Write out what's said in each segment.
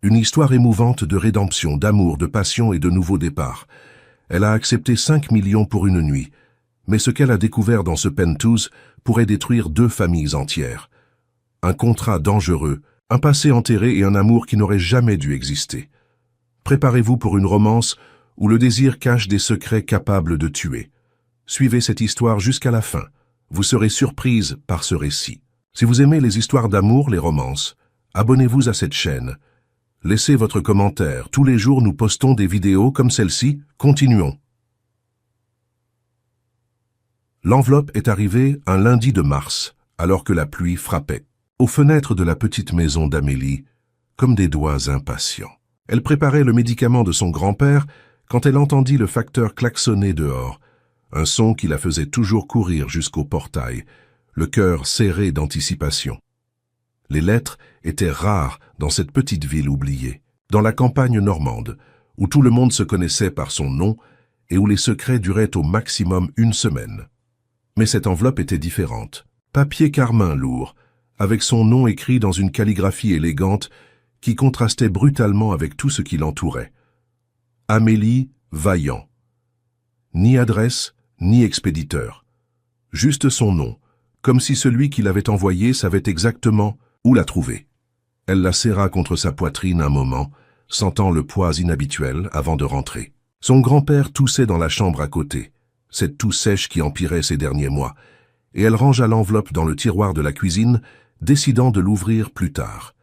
Une histoire émouvante de rédemption, d'amour, de passion et de nouveau départ. Elle a accepté 5 millions pour une nuit. Mais ce qu'elle a découvert dans ce penthouse pourrait détruire 2 familles entières. Un contrat dangereux, un passé enterré et un amour qui n'aurait jamais dû exister. Préparez-vous pour une romance où le désir cache des secrets capables de tuer. Suivez cette histoire jusqu'à la fin. Vous serez surprise par ce récit. Si vous aimez les histoires d'amour, les romances, abonnez-vous à cette chaîne. Laissez votre commentaire. Tous les jours, nous postons des vidéos comme celle-ci. Continuons. L'enveloppe est arrivée un lundi de mars, alors que la pluie frappait. Aux fenêtres de la petite maison d'Amélie, comme des doigts impatients. Elle préparait le médicament de son grand-père quand elle entendit le facteur klaxonner dehors, un son qui la faisait toujours courir jusqu'au portail, le cœur serré d'anticipation. Les lettres étaient rares dans cette petite ville oubliée, dans la campagne normande, où tout le monde se connaissait par son nom et où les secrets duraient au maximum 1 semaine. Mais cette enveloppe était différente. Papier carmin lourd, avec son nom écrit dans une calligraphie élégante qui contrastait brutalement avec tout ce qui l'entourait. Amélie Vaillant. Ni adresse, ni expéditeur. Juste son nom, comme si celui qui l'avait envoyé savait exactement où la trouver. Elle la serra contre sa poitrine un moment, sentant le poids inhabituel avant de rentrer. Son grand-père toussait dans la chambre à côté, cette toux sèche qui empirait ces derniers mois, et elle rangea l'enveloppe dans le tiroir de la cuisine, décidant de l'ouvrir plus tard.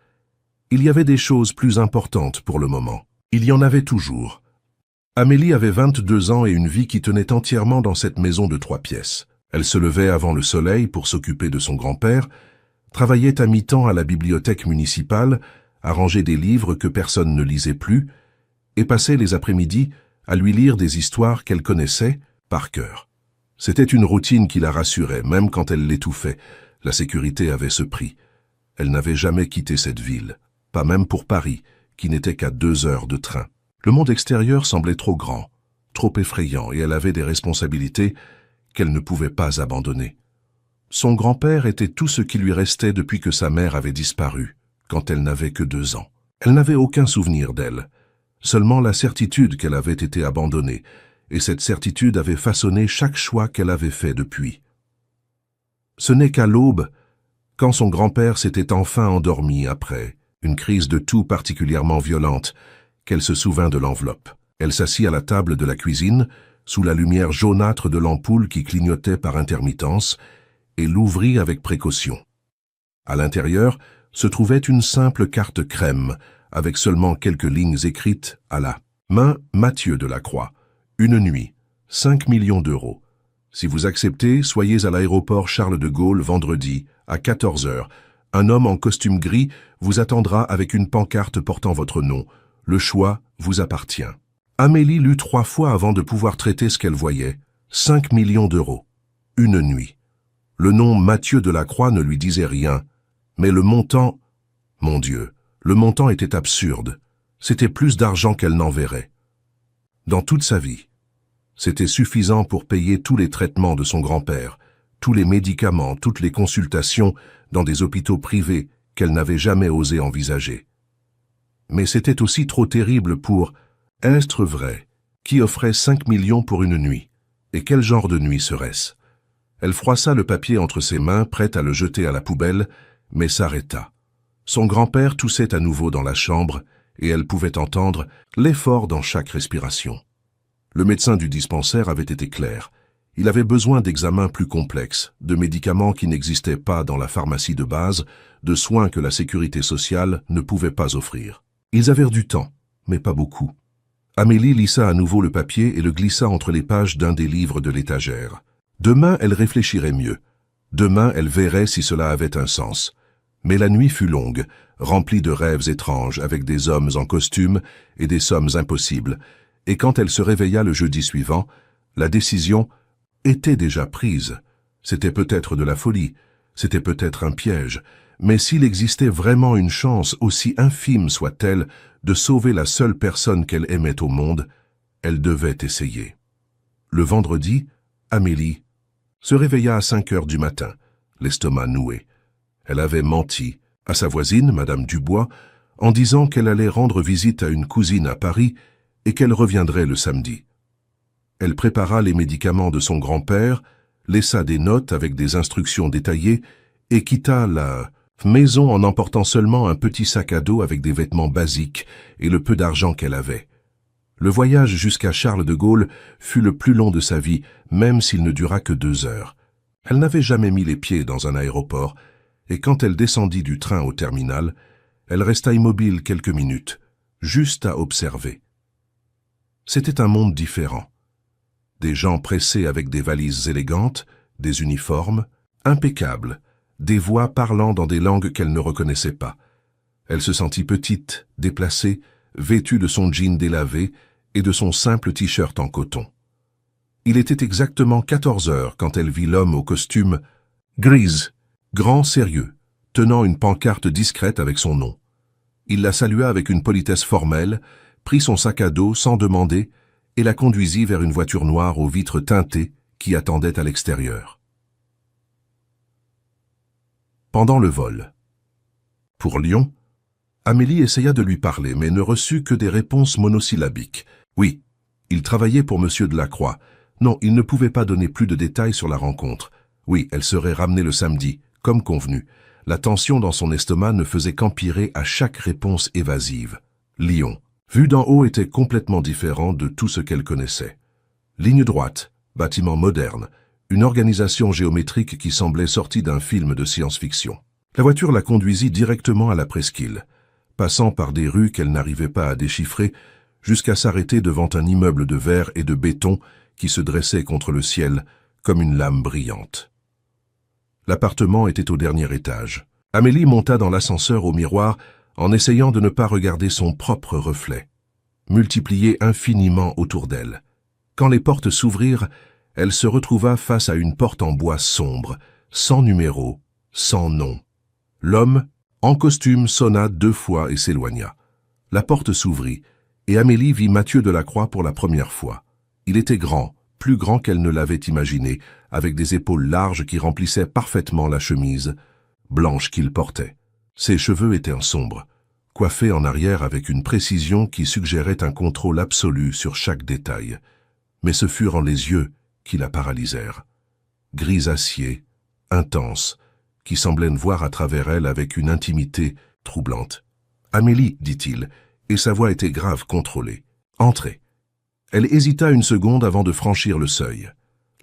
Il y avait des choses plus importantes pour le moment. Il y en avait toujours. Amélie avait 22 ans et une vie qui tenait entièrement dans cette maison de 3 pièces. Elle se levait avant le soleil pour s'occuper de son grand-père, travaillait à mi-temps à la bibliothèque municipale, arrangeait des livres que personne ne lisait plus, et passait les après-midi à lui lire des histoires qu'elle connaissait par cœur. C'était une routine qui la rassurait, même quand elle l'étouffait. La sécurité avait ce prix. Elle n'avait jamais quitté cette ville, pas même pour Paris, qui n'était qu'à 2 heures de train. Le monde extérieur semblait trop grand, trop effrayant, et elle avait des responsabilités qu'elle ne pouvait pas abandonner. Son grand-père était tout ce qui lui restait depuis que sa mère avait disparu, quand elle n'avait que 2 ans. Elle n'avait aucun souvenir d'elle, seulement la certitude qu'elle avait été abandonnée, et cette certitude avait façonné chaque choix qu'elle avait fait depuis. Ce n'est qu'à l'aube, quand son grand-père s'était enfin endormi après une crise de toux particulièrement violente, qu'elle se souvint de l'enveloppe. Elle s'assit à la table de la cuisine, sous la lumière jaunâtre de l'ampoule qui clignotait par intermittence, et l'ouvrit avec précaution. À l'intérieur se trouvait une simple carte crème, avec seulement quelques lignes écrites à la main Mathieu Delacroix. Une nuit, 5 millions d'euros. Si vous acceptez, soyez à l'aéroport Charles de Gaulle vendredi, à 14 heures. Un homme en costume gris vous attendra avec une pancarte portant votre nom. Le choix vous appartient. Amélie lut 3 fois avant de pouvoir traiter ce qu'elle voyait. 5 millions d'euros. Une nuit. Le nom Mathieu Delacroix ne lui disait rien, mais le montant... Mon Dieu, le montant était absurde. C'était plus d'argent qu'elle n'enverrait. Dans toute sa vie. C'était suffisant pour payer tous les traitements de son grand-père, tous les médicaments, toutes les consultations dans des hôpitaux privés qu'elle n'avait jamais osé envisager. Mais c'était aussi trop terrible pour être vrai, qui offrait 5 millions pour une nuit. Et quel genre de nuit serait-ce? Elle froissa le papier entre ses mains, prête à le jeter à la poubelle, mais s'arrêta. Son grand-père toussait à nouveau dans la chambre, et elle pouvait entendre l'effort dans chaque respiration. Le médecin du dispensaire avait été clair. Il avait besoin d'examens plus complexes, de médicaments qui n'existaient pas dans la pharmacie de base, de soins que la sécurité sociale ne pouvait pas offrir. Ils avaient du temps, mais pas beaucoup. Amélie lissa à nouveau le papier et le glissa entre les pages d'un des livres de l'étagère. Demain, elle réfléchirait mieux. Demain, elle verrait si cela avait un sens. Mais la nuit fut longue, remplie de rêves étranges avec des hommes en costume et des sommes impossibles, et quand elle se réveilla le jeudi suivant, la décision était déjà prise. C'était peut-être de la folie, c'était peut-être un piège, mais s'il existait vraiment une chance, aussi infime soit-elle, de sauver la seule personne qu'elle aimait au monde, elle devait essayer. Le vendredi, Amélie se réveilla à 5 heures du matin, l'estomac noué. Elle avait menti à sa voisine, Madame Dubois, en disant qu'elle allait rendre visite à une cousine à Paris et qu'elle reviendrait le samedi. Elle prépara les médicaments de son grand-père, laissa des notes avec des instructions détaillées et quitta la maison en emportant seulement un petit sac à dos avec des vêtements basiques et le peu d'argent qu'elle avait. Le voyage jusqu'à Charles de Gaulle fut le plus long de sa vie, même s'il ne dura que 2 heures. Elle n'avait jamais mis les pieds dans un aéroport, et quand elle descendit du train au terminal, elle resta immobile quelques minutes, juste à observer. C'était un monde différent. Des gens pressés avec des valises élégantes, des uniformes, impeccables, des voix parlant dans des langues qu'elle ne reconnaissait pas. Elle se sentit petite, déplacée, vêtue de son jean délavé et de son simple t-shirt en coton. Il était exactement 14 heures quand elle vit l'homme au costume grise, grand sérieux, tenant une pancarte discrète avec son nom. Il la salua avec une politesse formelle, prit son sac à dos sans demander et la conduisit vers une voiture noire aux vitres teintées qui attendait à l'extérieur. Pendant le vol. Pour Lyon, Amélie essaya de lui parler, mais ne reçut que des réponses monosyllabiques. Oui, il travaillait pour M. Delacroix. Non, il ne pouvait pas donner plus de détails sur la rencontre. Oui, elle serait ramenée le samedi, comme convenu. La tension dans son estomac ne faisait qu'empirer à chaque réponse évasive. Lyon, vu d'en haut, était complètement différent de tout ce qu'elle connaissait. Ligne droite, bâtiment moderne, une organisation géométrique qui semblait sortie d'un film de science-fiction. La voiture la conduisit directement à la presqu'île, passant par des rues qu'elle n'arrivait pas à déchiffrer, jusqu'à s'arrêter devant un immeuble de verre et de béton qui se dressait contre le ciel comme une lame brillante. L'appartement était au dernier étage. Amélie monta dans l'ascenseur au miroir en essayant de ne pas regarder son propre reflet, multiplié infiniment autour d'elle. Quand les portes s'ouvrirent, elle se retrouva face à une porte en bois sombre, sans numéro, sans nom. L'homme, en costume, sonna 2 fois et s'éloigna. La porte s'ouvrit, et Amélie vit Mathieu Delacroix pour la première fois. Il était grand, plus grand qu'elle ne l'avait imaginé, avec des épaules larges qui remplissaient parfaitement la chemise blanche qu'il portait. Ses cheveux étaient sombres, coiffés en arrière avec une précision qui suggérait un contrôle absolu sur chaque détail. Mais ce furent les yeux qui la paralysèrent. Gris acier, intense, qui semblait voir à travers elle avec une intimité troublante. « Amélie, dit-il, et sa voix était grave, contrôlée. « Entrez. » Elle hésita une seconde avant de franchir le seuil.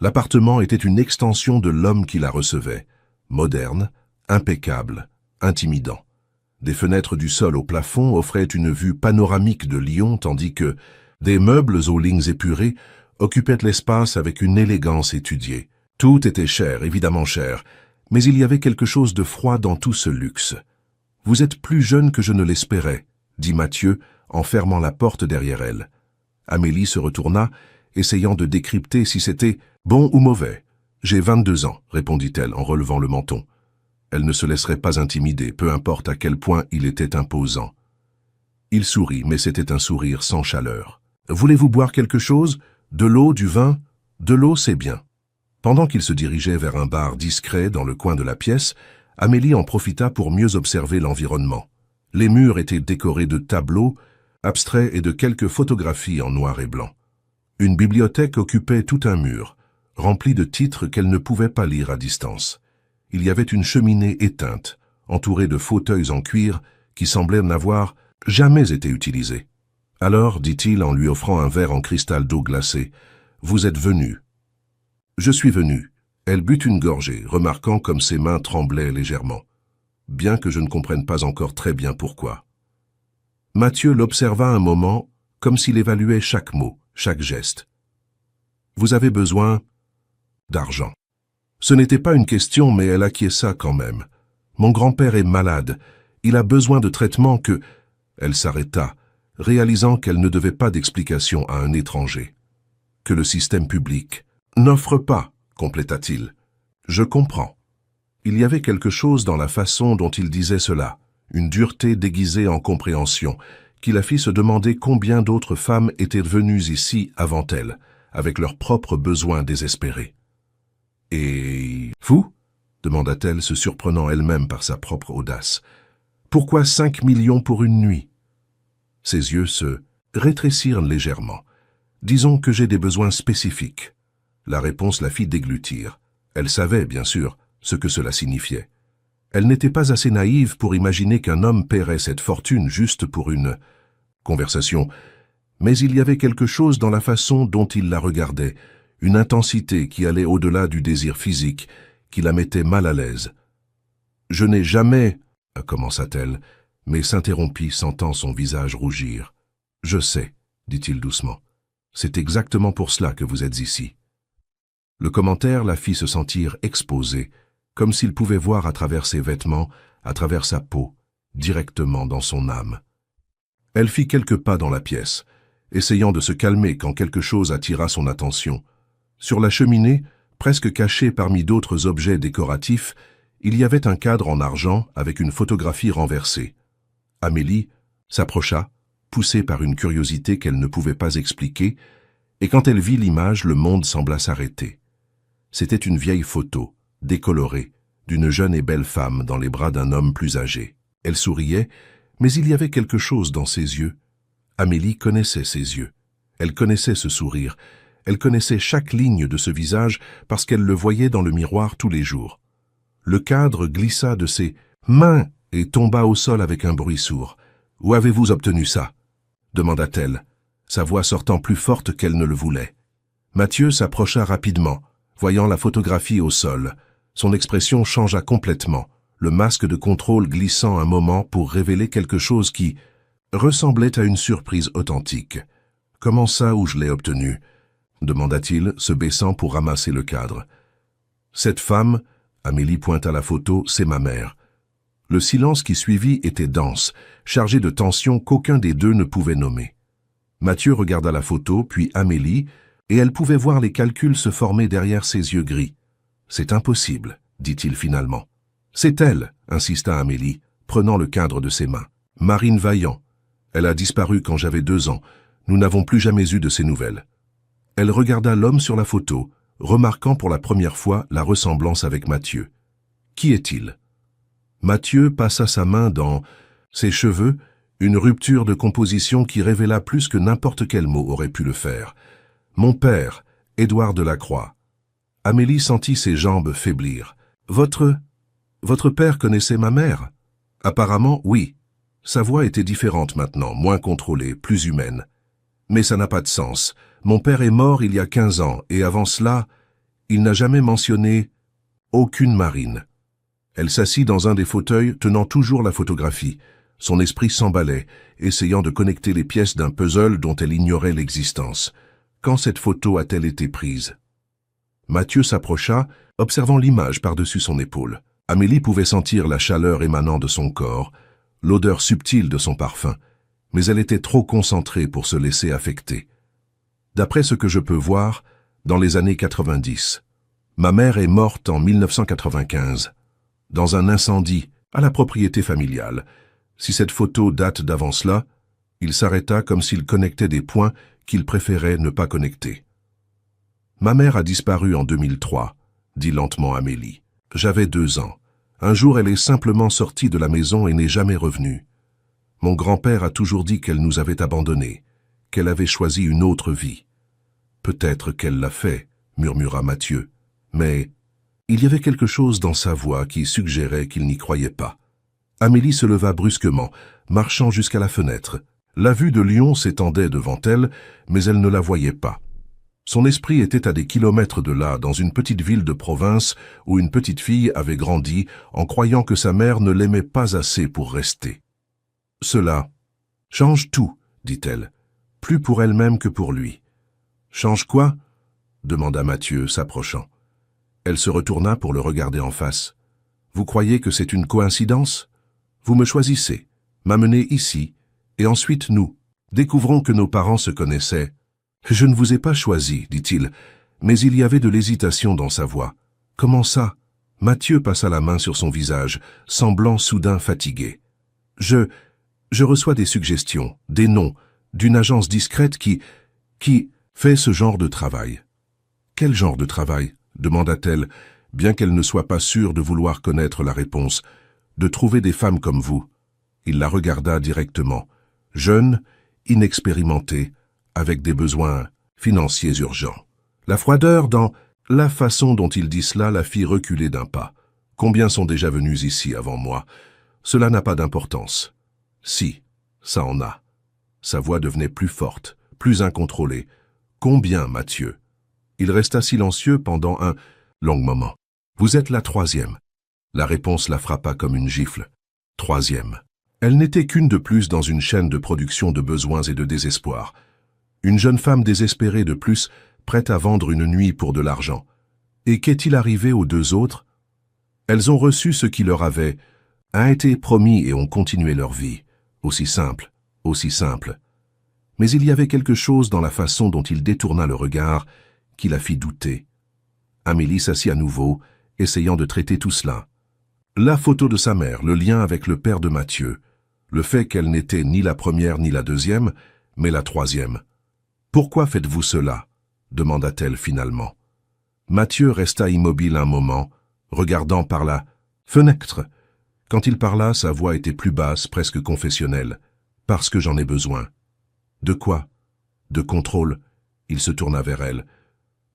L'appartement était une extension de l'homme qui la recevait, moderne, impeccable, intimidant. Des fenêtres du sol au plafond offraient une vue panoramique de Lyon, tandis que des meubles aux lignes épurées occupaient l'espace avec une élégance étudiée. Tout était cher, évidemment cher, mais il y avait quelque chose de froid dans tout ce luxe. « Vous êtes plus jeune que je ne l'espérais », dit Mathieu en fermant la porte derrière elle. Amélie se retourna, essayant de décrypter si c'était bon ou mauvais. « J'ai 22 ans, répondit-elle en relevant le menton. Elle ne se laisserait pas intimider, peu importe à quel point il était imposant. Il sourit, mais c'était un sourire sans chaleur. « Voulez-vous boire quelque chose? De l'eau, du vin? De l'eau, c'est bien. » Pendant qu'il se dirigeait vers un bar discret dans le coin de la pièce, Amélie en profita pour mieux observer l'environnement. Les murs étaient décorés de tableaux, abstraits et de quelques photographies en noir et blanc. Une bibliothèque occupait tout un mur, rempli de titres qu'elle ne pouvait pas lire à distance. Il y avait une cheminée éteinte, entourée de fauteuils en cuir qui semblaient n'avoir jamais été utilisés. « Alors, dit-il en lui offrant un verre en cristal d'eau glacée, « vous êtes venu. »« Je suis venu. » Elle but une gorgée, remarquant comme ses mains tremblaient légèrement, bien que je ne comprenne pas encore très bien pourquoi. Mathieu l'observa un moment, comme s'il évaluait chaque mot, chaque geste. « Vous avez besoin d'argent. » Ce n'était pas une question, mais elle acquiesça quand même. « Mon grand-père est malade. Il a besoin de traitement que... » Elle s'arrêta, réalisant qu'elle ne devait pas d'explication à un étranger. « Que le système public n'offre pas. » compléta-t-il. « Je comprends. » Il y avait quelque chose dans la façon dont il disait cela, une dureté déguisée en compréhension, qui la fit se demander combien d'autres femmes étaient venues ici avant elle, avec leurs propres besoins désespérés. « Et vous » demanda-t-elle, se surprenant elle-même par sa propre audace. Pourquoi 5 millions pour une nuit? Ses yeux se rétrécirent légèrement. Disons que j'ai des besoins spécifiques. La réponse la fit déglutir. Elle savait, bien sûr, ce que cela signifiait. Elle n'était pas assez naïve pour imaginer qu'un homme paierait cette fortune juste pour une conversation, mais il y avait quelque chose dans la façon dont il la regardait, une intensité qui allait au-delà du désir physique, qui la mettait mal à l'aise. « Je n'ai jamais... » commença-t-elle, mais s'interrompit, sentant son visage rougir. « Je sais, » dit-il doucement. « C'est exactement pour cela que vous êtes ici. » Le commentaire la fit se sentir exposée, comme s'il pouvait voir à travers ses vêtements, à travers sa peau, directement dans son âme. Elle fit quelques pas dans la pièce, essayant de se calmer quand quelque chose attira son attention. Sur la cheminée, presque cachée parmi d'autres objets décoratifs, il y avait un cadre en argent avec une photographie renversée. Amélie s'approcha, poussée par une curiosité qu'elle ne pouvait pas expliquer, et quand elle vit l'image, le monde sembla s'arrêter. C'était une vieille photo, décolorée, d'une jeune et belle femme dans les bras d'un homme plus âgé. Elle souriait, mais il y avait quelque chose dans ses yeux. Amélie connaissait ses yeux. Elle connaissait ce sourire. Elle connaissait chaque ligne de ce visage parce qu'elle le voyait dans le miroir tous les jours. Le cadre glissa de ses mains et tomba au sol avec un bruit sourd. « Où avez-vous obtenu ça ?» demanda-t-elle, sa voix sortant plus forte qu'elle ne le voulait. Mathieu s'approcha rapidement, voyant la photographie au sol. Son expression changea complètement, le masque de contrôle glissant un moment pour révéler quelque chose qui ressemblait à une surprise authentique. « Comment ça, où je l'ai obtenu ?» demanda-t-il, se baissant pour ramasser le cadre. « Cette femme, » Amélie pointa la photo, « c'est ma mère. » Le silence qui suivit était dense, chargé de tensions qu'aucun des deux ne pouvait nommer. Mathieu regarda la photo, puis Amélie, et elle pouvait voir les calculs se former derrière ses yeux gris. « C'est impossible, » dit-il finalement. « C'est elle, » insista Amélie, prenant le cadre de ses mains. « Marine Vaillant. Elle a disparu quand j'avais 2 ans. Nous n'avons plus jamais eu de ses nouvelles. » Elle regarda l'homme sur la photo, remarquant pour la première fois la ressemblance avec Mathieu. « Qui est-il » Mathieu passa sa main dans ses cheveux, une rupture de composition qui révéla plus que n'importe quel mot aurait pu le faire. « Mon père, Édouard Delacroix. » Amélie sentit ses jambes faiblir. « Votre père connaissait ma mère ?» « Apparemment, oui. Sa voix était différente maintenant, moins contrôlée, plus humaine. Mais ça n'a pas de sens. Mon père est mort il y a 15 ans, et avant cela, il n'a jamais mentionné aucune Marine. » Elle s'assit dans un des fauteuils, tenant toujours la photographie. Son esprit s'emballait, essayant de connecter les pièces d'un puzzle dont elle ignorait l'existence. Quand cette photo a-t-elle été prise? Mathieu s'approcha, observant l'image par-dessus son épaule. Amélie pouvait sentir la chaleur émanant de son corps, l'odeur subtile de son parfum, mais elle était trop concentrée pour se laisser affecter. D'après ce que je peux voir, dans les années 90. Ma mère est morte en 1995, dans un incendie à la propriété familiale. Si cette photo date d'avant cela, il s'arrêta comme s'il connectait des points qu'il préférait ne pas connecter. Ma mère a disparu en 2003, dit lentement Amélie. J'avais 2 ans. Un jour, elle est simplement sortie de la maison et n'est jamais revenue. Mon grand-père a toujours dit qu'elle nous avait abandonnés, qu'elle avait choisi une autre vie. Peut-être qu'elle l'a fait, murmura Mathieu, mais il y avait quelque chose dans sa voix qui suggérait qu'il n'y croyait pas. Amélie se leva brusquement, marchant jusqu'à la fenêtre. La vue de Lyon s'étendait devant elle, mais elle ne la voyait pas. Son esprit était à des kilomètres de là, dans une petite ville de province où une petite fille avait grandi en croyant que sa mère ne l'aimait pas assez pour rester. « Cela change tout, » dit-elle, plus pour elle-même que pour lui. « Change quoi ?» demanda Mathieu, s'approchant. Elle se retourna pour le regarder en face. « Vous croyez que c'est une coïncidence? Vous me choisissez, m'amenez ici, et ensuite nous. Découvrons que nos parents se connaissaient. » « Je ne vous ai pas choisi, dit-il, mais il y avait de l'hésitation dans sa voix. « Comment ça ?» Mathieu passa la main sur son visage, semblant soudain fatigué. « Je reçois des suggestions, des noms, d'une agence discrète qui fait ce genre de travail. »« Quel genre de travail ?» demanda-t-elle, bien qu'elle ne soit pas sûre de vouloir connaître la réponse. « De trouver des femmes comme vous. » Il la regarda directement, jeune, inexpérimentée, avec des besoins financiers urgents. La froideur dans la façon dont il dit cela la fit reculer d'un pas. Combien sont déjà venus ici avant moi? Cela n'a pas d'importance. Si, ça en a. Sa voix devenait plus forte, plus incontrôlée. Combien, Mathieu? Il resta silencieux pendant un long moment. Vous êtes la troisième. La réponse la frappa comme une gifle. Troisième. Elle n'était qu'une de plus dans une chaîne de production de besoins et de désespoir. Une jeune femme désespérée de plus, prête à vendre une nuit pour de l'argent. Et qu'est-il arrivé aux deux autres? Elles ont reçu ce qui leur avait été promis et ont continué leur vie. Aussi simple, aussi simple. Mais il y avait quelque chose dans la façon dont il détourna le regard qui la fit douter. Amélie s'assit à nouveau, essayant de traiter tout cela. La photo de sa mère, le lien avec le père de Mathieu, le fait qu'elle n'était ni la première ni la deuxième, mais la troisième. « Pourquoi faites-vous cela ?» demanda-t-elle finalement. Mathieu resta immobile un moment, regardant par la fenêtre. Quand il parla, sa voix était plus basse, presque confessionnelle. « Parce que j'en ai besoin. » De quoi? De contrôle. Il se tourna vers elle.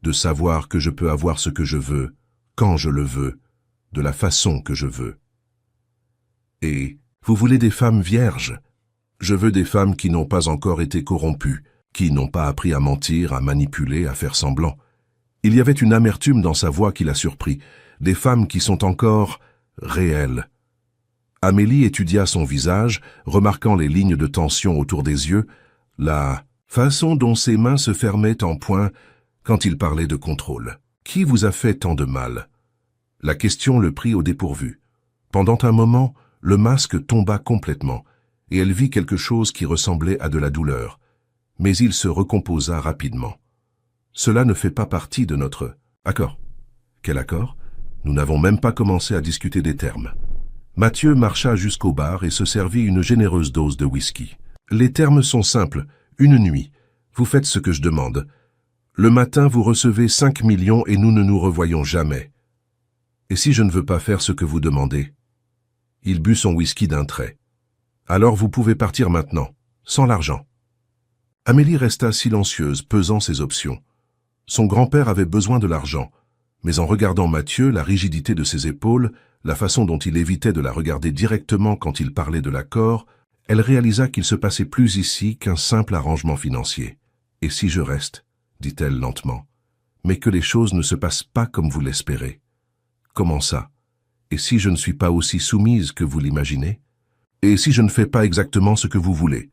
De savoir que je peux avoir ce que je veux, quand je le veux, de la façon que je veux. Et vous voulez des femmes vierges? Je veux des femmes qui n'ont pas encore été corrompues, qui n'ont pas appris à mentir, à manipuler, à faire semblant. Il y avait une amertume dans sa voix qui la surprit, des femmes qui sont encore réelles. Amélie étudia son visage, remarquant les lignes de tension autour des yeux, la façon dont ses mains se fermaient en poing quand il parlait de contrôle. Qui vous a fait tant de mal? La question le prit au dépourvu. Pendant un moment, le masque tomba complètement, et elle vit quelque chose qui ressemblait à de la douleur. Mais il se recomposa rapidement. Cela ne fait pas partie de notre accord. Quel accord? Nous n'avons même pas commencé à discuter des termes. Mathieu marcha jusqu'au bar et se servit une généreuse dose de whisky. Les termes sont simples. Une nuit. Vous faites ce que je demande. Le matin, vous recevez 5 millions et nous ne nous revoyons jamais. Et si je ne veux pas faire ce que vous demandez? Il but son whisky d'un trait. Alors vous pouvez partir maintenant, sans l'argent. Amélie resta silencieuse, pesant ses options. Son grand-père avait besoin de l'argent, mais en regardant Mathieu, la rigidité de ses épaules, la façon dont il évitait de la regarder directement quand il parlait de l'accord, elle réalisa qu'il se passait plus ici qu'un simple arrangement financier. « Et si je reste ?» dit-elle lentement. « Mais que les choses ne se passent pas comme vous l'espérez. »« Comment ça? Et si je ne suis pas aussi soumise que vous l'imaginez? Et si je ne fais pas exactement ce que vous voulez ?»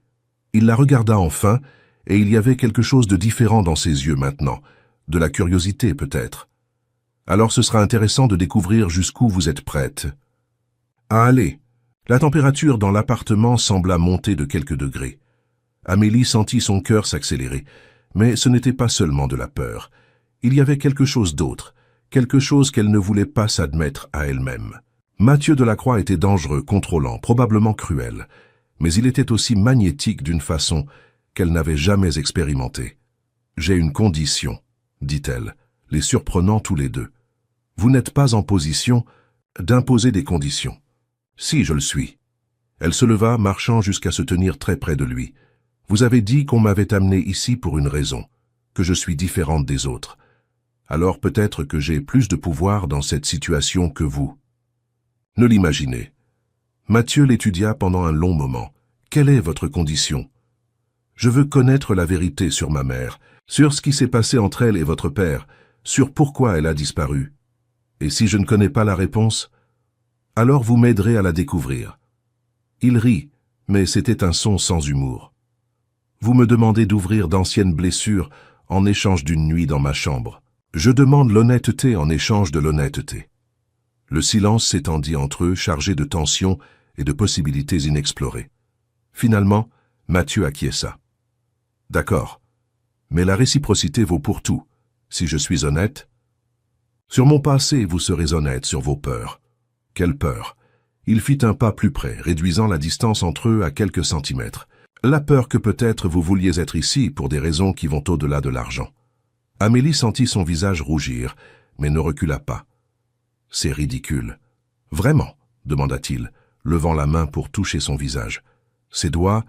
Il la regarda enfin, et il y avait quelque chose de différent dans ses yeux maintenant, de la curiosité peut-être. « Alors ce sera intéressant de découvrir jusqu'où vous êtes prête. »« Ah, allez !» La température dans l'appartement sembla monter de quelques degrés. Amélie sentit son cœur s'accélérer, mais ce n'était pas seulement de la peur. Il y avait quelque chose d'autre, quelque chose qu'elle ne voulait pas s'admettre à elle-même. Mathieu Delacroix était dangereux, contrôlant, probablement cruel, mais il était aussi magnétique d'une façon qu'elle n'avait jamais expérimentée. « J'ai une condition, » dit-elle, les surprenant tous les deux. « Vous n'êtes pas en position d'imposer des conditions. » « Si, je le suis. » Elle se leva, marchant jusqu'à se tenir très près de lui. « Vous avez dit qu'on m'avait amené ici pour une raison, que je suis différente des autres. Alors peut-être que j'ai plus de pouvoir dans cette situation que vous. » Ne l'imaginez. Mathieu l'étudia pendant un long moment. « Quelle est votre condition? » « Je veux connaître la vérité sur ma mère, sur ce qui s'est passé entre elle et votre père, sur pourquoi elle a disparu. Et si je ne connais pas la réponse, alors vous m'aiderez à la découvrir. » Il rit, mais c'était un son sans humour. « Vous me demandez d'ouvrir d'anciennes blessures en échange d'une nuit dans ma chambre. Je demande l'honnêteté en échange de l'honnêteté. » Le silence s'étendit entre eux, chargé de tensions et de possibilités inexplorées. Finalement, Mathieu acquiesça. « D'accord, mais la réciprocité vaut pour tout. Si je suis honnête, sur mon passé, vous serez honnête sur vos peurs. » Quelle peur! Il fit un pas plus près, réduisant la distance entre eux à quelques centimètres. La peur que peut-être vous vouliez être ici pour des raisons qui vont au-delà de l'argent. Amélie sentit son visage rougir, mais ne recula pas. « C'est ridicule. »« Vraiment ?» demanda-t-il. levant la main pour toucher son visage. Ses doigts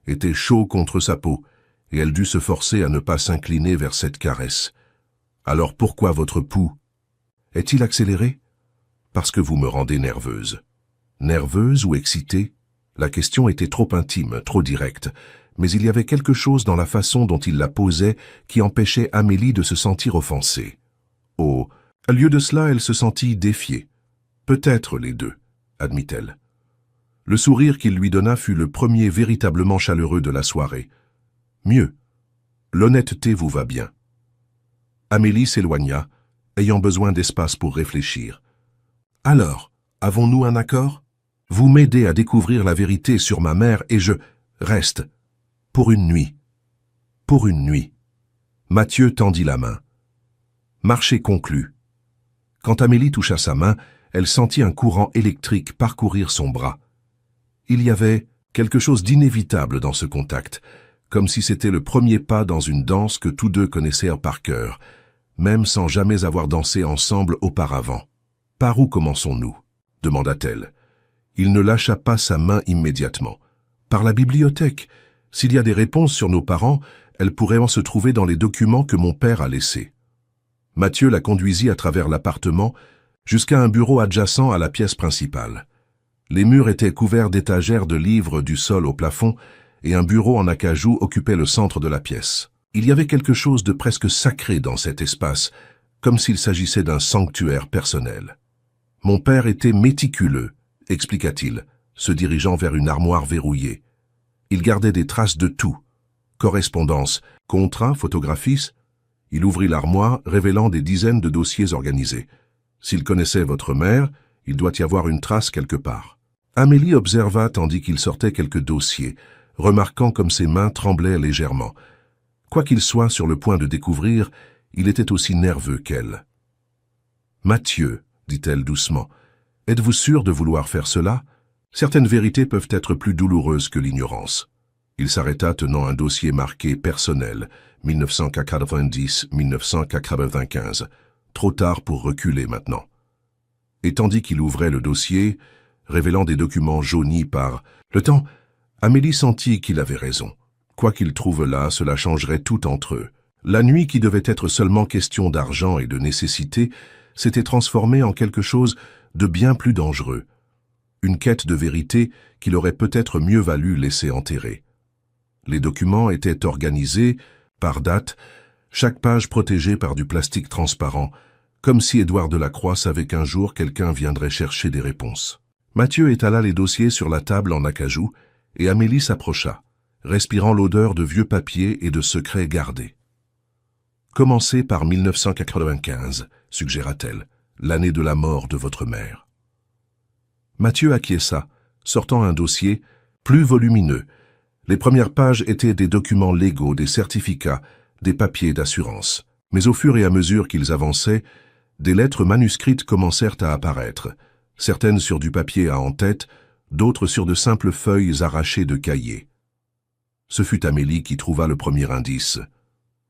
étaient chauds contre sa peau, et elle dut se forcer à ne pas s'incliner vers cette caresse. « Alors pourquoi votre pouls est-il accéléré ? Parce que vous me rendez nerveuse. » Nerveuse ou excitée? La question était trop intime, trop directe, mais il y avait quelque chose dans la façon dont il la posait qui empêchait Amélie de se sentir offensée. Oh, au lieu de cela, elle se sentit défiée. Peut-être les deux, admit-elle. Le sourire qu'il lui donna fut le premier véritablement chaleureux de la soirée. Mieux, l'honnêteté vous va bien. Amélie s'éloigna, ayant besoin d'espace pour réfléchir. Alors, avons-nous un accord? Vous m'aidez à découvrir la vérité sur ma mère et je reste. Pour une nuit. Pour une nuit. Mathieu tendit la main. Marché conclu. Quand Amélie toucha sa main, elle sentit un courant électrique parcourir son bras. Il y avait quelque chose d'inévitable dans ce contact, comme si c'était le premier pas dans une danse que tous deux connaissaient par cœur, même sans jamais avoir dansé ensemble auparavant. « Par où commençons-nous » demanda-t-elle. Il ne lâcha pas sa main immédiatement. « Par la bibliothèque. S'il y a des réponses sur nos parents, elles pourraient en se trouver dans les documents que mon père a laissés. » Mathieu la conduisit à travers l'appartement jusqu'à un bureau adjacent à la pièce principale. Les murs étaient couverts d'étagères de livres du sol au plafond et un bureau en acajou occupait le centre de la pièce. Il y avait quelque chose de presque sacré dans cet espace, comme s'il s'agissait d'un sanctuaire personnel. « Mon père était méticuleux », expliqua-t-il, se dirigeant vers une armoire verrouillée. Il gardait des traces de tout. Correspondance, contrats, photographies. Il ouvrit l'armoire, révélant des dizaines de dossiers organisés. S'il connaissait votre mère, il doit y avoir une trace quelque part. Amélie observa tandis qu'il sortait quelques dossiers, remarquant comme ses mains tremblaient légèrement. Quoi qu'il soit sur le point de découvrir, il était aussi nerveux qu'elle. « Mathieu, dit-elle doucement, êtes-vous sûr de vouloir faire cela? Certaines vérités peuvent être plus douloureuses que l'ignorance. » Il s'arrêta tenant un dossier marqué « Personnel », 1990-1995. Trop tard pour reculer maintenant. Et tandis qu'il ouvrait le dossier, révélant des documents jaunis par le temps, Amélie sentit qu'il avait raison. Quoi qu'il trouve là, cela changerait tout entre eux. La nuit qui devait être seulement question d'argent et de nécessité s'était transformée en quelque chose de bien plus dangereux. Une quête de vérité qu'il aurait peut-être mieux valu laisser enterrer. Les documents étaient organisés, par date, chaque page protégée par du plastique transparent, comme si Édouard Delacroix savait qu'un jour quelqu'un viendrait chercher des réponses. Mathieu étala les dossiers sur la table en acajou, et Amélie s'approcha, respirant l'odeur de vieux papiers et de secrets gardés. « Commencez par 1995, suggéra-t-elle, l'année de la mort de votre mère. » Mathieu acquiesça, sortant un dossier plus volumineux. Les premières pages étaient des documents légaux, des certificats, des papiers d'assurance. Mais au fur et à mesure qu'ils avançaient, des lettres manuscrites commencèrent à apparaître, certaines sur du papier à en-tête, d'autres sur de simples feuilles arrachées de cahiers. Ce fut Amélie qui trouva le premier indice,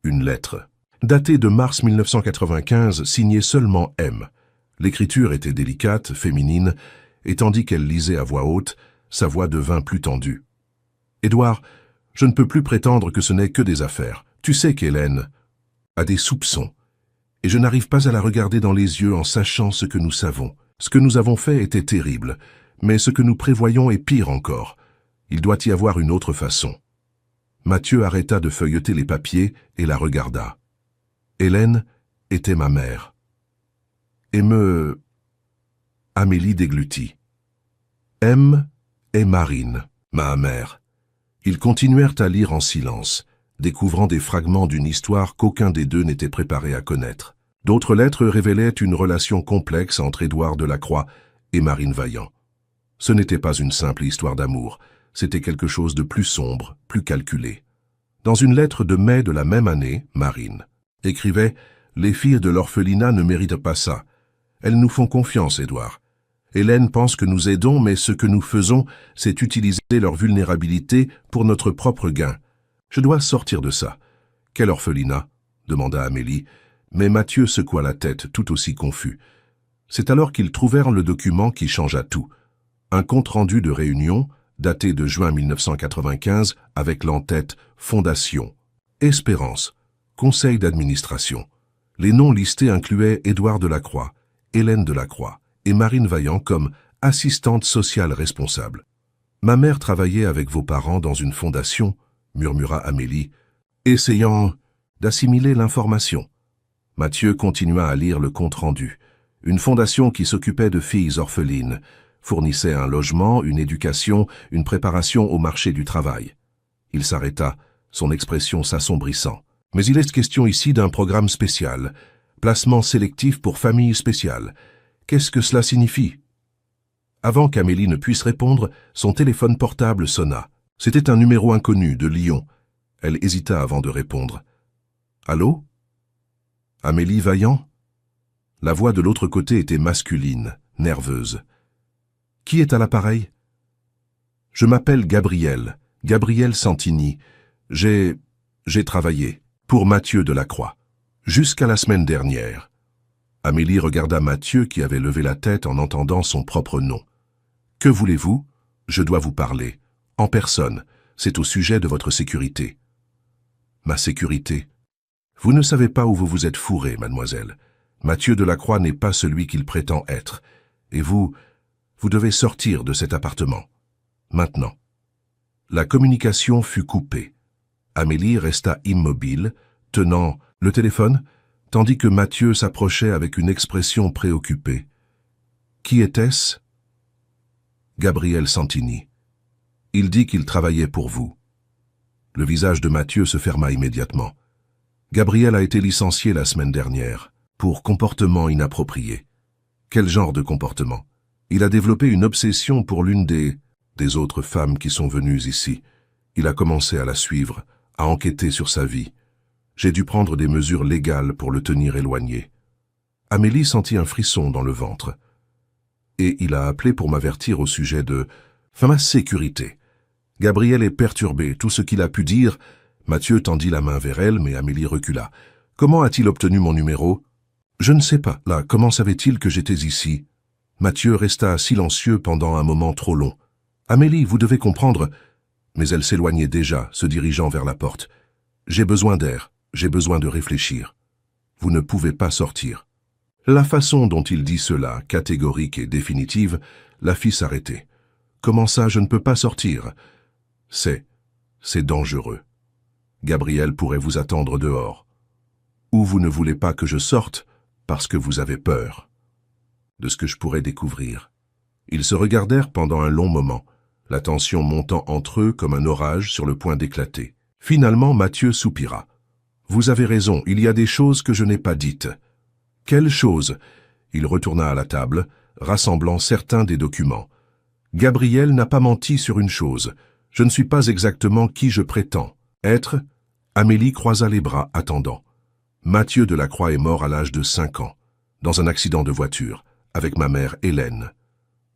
une lettre. Datée de mars 1995, signée seulement M. L'écriture était délicate, féminine, et tandis qu'elle lisait à voix haute, sa voix devint plus tendue. « Édouard, je ne peux plus prétendre que ce n'est que des affaires. Tu sais qu'Hélène a des soupçons, et je n'arrive pas à la regarder dans les yeux en sachant ce que nous savons. Ce que nous avons fait était terrible, mais ce que nous prévoyons est pire encore. Il doit y avoir une autre façon. » Mathieu arrêta de feuilleter les papiers et la regarda. Hélène était ma mère. Et Amélie déglutit. M et Marine, ma mère. Ils continuèrent à lire en silence, découvrant des fragments d'une histoire qu'aucun des deux n'était préparé à connaître. D'autres lettres révélaient une relation complexe entre Édouard Delacroix et Marine Vaillant. Ce n'était pas une simple histoire d'amour, c'était quelque chose de plus sombre, plus calculé. Dans une lettre de mai de la même année, Marine écrivait « Les filles de l'orphelinat ne méritent pas ça. Elles nous font confiance, Édouard. Hélène pense que nous aidons, mais ce que nous faisons, c'est utiliser leur vulnérabilité pour notre propre gain. Je dois sortir de ça. »« Quel orphelinat ?» demanda Amélie, mais Mathieu secoua la tête, tout aussi confus. C'est alors qu'ils trouvèrent le document qui changea tout. Un compte-rendu de réunion, daté de juin 1995, avec l'entête Fondation, Espérance, Conseil d'administration. Les noms listés incluaient Édouard Delacroix, Hélène Delacroix et Marine Vaillant comme assistante sociale responsable. Ma mère travaillait avec vos parents dans une fondation, murmura Amélie, essayant d'assimiler l'information. Mathieu continua à lire le compte-rendu. Une fondation qui s'occupait de filles orphelines, fournissait un logement, une éducation, une préparation au marché du travail. Il s'arrêta, son expression s'assombrissant. Mais il est question ici d'un programme spécial, placement sélectif pour familles spéciales. Qu'est-ce que cela signifie? Avant qu'Amélie ne puisse répondre, son téléphone portable sonna. C'était un numéro inconnu de Lyon. Elle hésita avant de répondre. « Allô? Amélie Vaillant ?» La voix de l'autre côté était masculine, nerveuse. « Qui est à l'appareil ?»« Je m'appelle Gabriel Santini. J'ai travaillé pour Mathieu Delacroix, jusqu'à la semaine dernière. » Amélie regarda Mathieu qui avait levé la tête en entendant son propre nom. « Que voulez-vous? Je dois vous parler. En personne. C'est au sujet de votre sécurité. » « Ma sécurité? Vous ne savez pas où vous vous êtes fourrée, mademoiselle. Mathieu Delacroix n'est pas celui qu'il prétend être. Et vous devez sortir de cet appartement. Maintenant. » La communication fut coupée. Amélie resta immobile, tenant le téléphone, tandis que Mathieu s'approchait avec une expression préoccupée. « Qui était-ce? » « Gabriel Santini. Il dit qu'il travaillait pour vous. » Le visage de Mathieu se ferma immédiatement. Gabriel a été licencié la semaine dernière, pour comportement inapproprié. Quel genre de comportement? Il a développé une obsession pour l'une des autres femmes qui sont venues ici. Il a commencé à la suivre, à enquêter sur sa vie. J'ai dû prendre des mesures légales pour le tenir éloigné. Amélie sentit un frisson dans le ventre. Et il a appelé pour m'avertir au sujet de ma sécurité. Gabriel est perturbé, tout ce qu'il a pu dire. Mathieu tendit la main vers elle, mais Amélie recula. Comment a-t-il obtenu mon numéro? Je ne sais pas. Là, comment savait-il que j'étais ici? Mathieu resta silencieux pendant un moment trop long. Amélie, vous devez comprendre. Mais elle s'éloignait déjà, se dirigeant vers la porte. J'ai besoin d'air, j'ai besoin de réfléchir. Vous ne pouvez pas sortir. La façon dont il dit cela, catégorique et définitive, la fit s'arrêter. Comment ça, je ne peux pas sortir? C'est dangereux. Gabriel pourrait vous attendre dehors. Ou vous ne voulez pas que je sorte parce que vous avez peur de ce que je pourrais découvrir. Ils se regardèrent pendant un long moment, la tension montant entre eux comme un orage sur le point d'éclater. Finalement, Mathieu soupira. « Vous avez raison, il y a des choses que je n'ai pas dites. » « Quelles choses ?» Il retourna à la table, rassemblant certains des documents. « Gabriel n'a pas menti sur une chose. Je ne suis pas exactement qui je prétends être. » Amélie croisa les bras, attendant. Mathieu Delacroix est mort à l'âge de 5 ans, dans un accident de voiture, avec ma mère Hélène.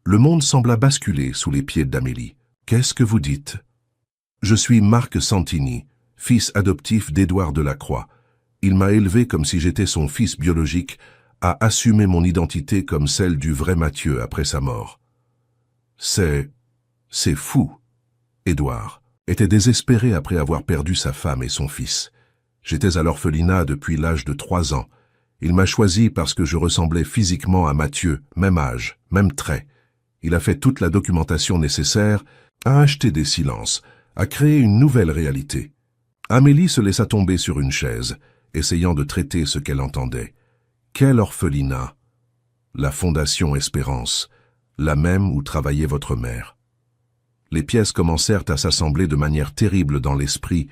Le monde sembla basculer sous les pieds d'Amélie. « Qu'est-ce que vous dites ?»« Je suis Marc Santini, fils adoptif d'Édouard Delacroix. Il m'a élevé comme si j'étais son fils biologique, a assumé mon identité comme celle du vrai Mathieu après sa mort. » C'est fou. Édouard était désespéré après avoir perdu sa femme et son fils. J'étais à l'orphelinat depuis l'âge de 3 ans. Il m'a choisi parce que je ressemblais physiquement à Mathieu, même âge, même trait. Il a fait toute la documentation nécessaire, a acheté des silences, a créé une nouvelle réalité. Amélie se laissa tomber sur une chaise, essayant de traiter ce qu'elle entendait. Quel orphelinat? La Fondation Espérance, la même où travaillait votre mère. Les pièces commencèrent à s'assembler de manière terrible dans l'esprit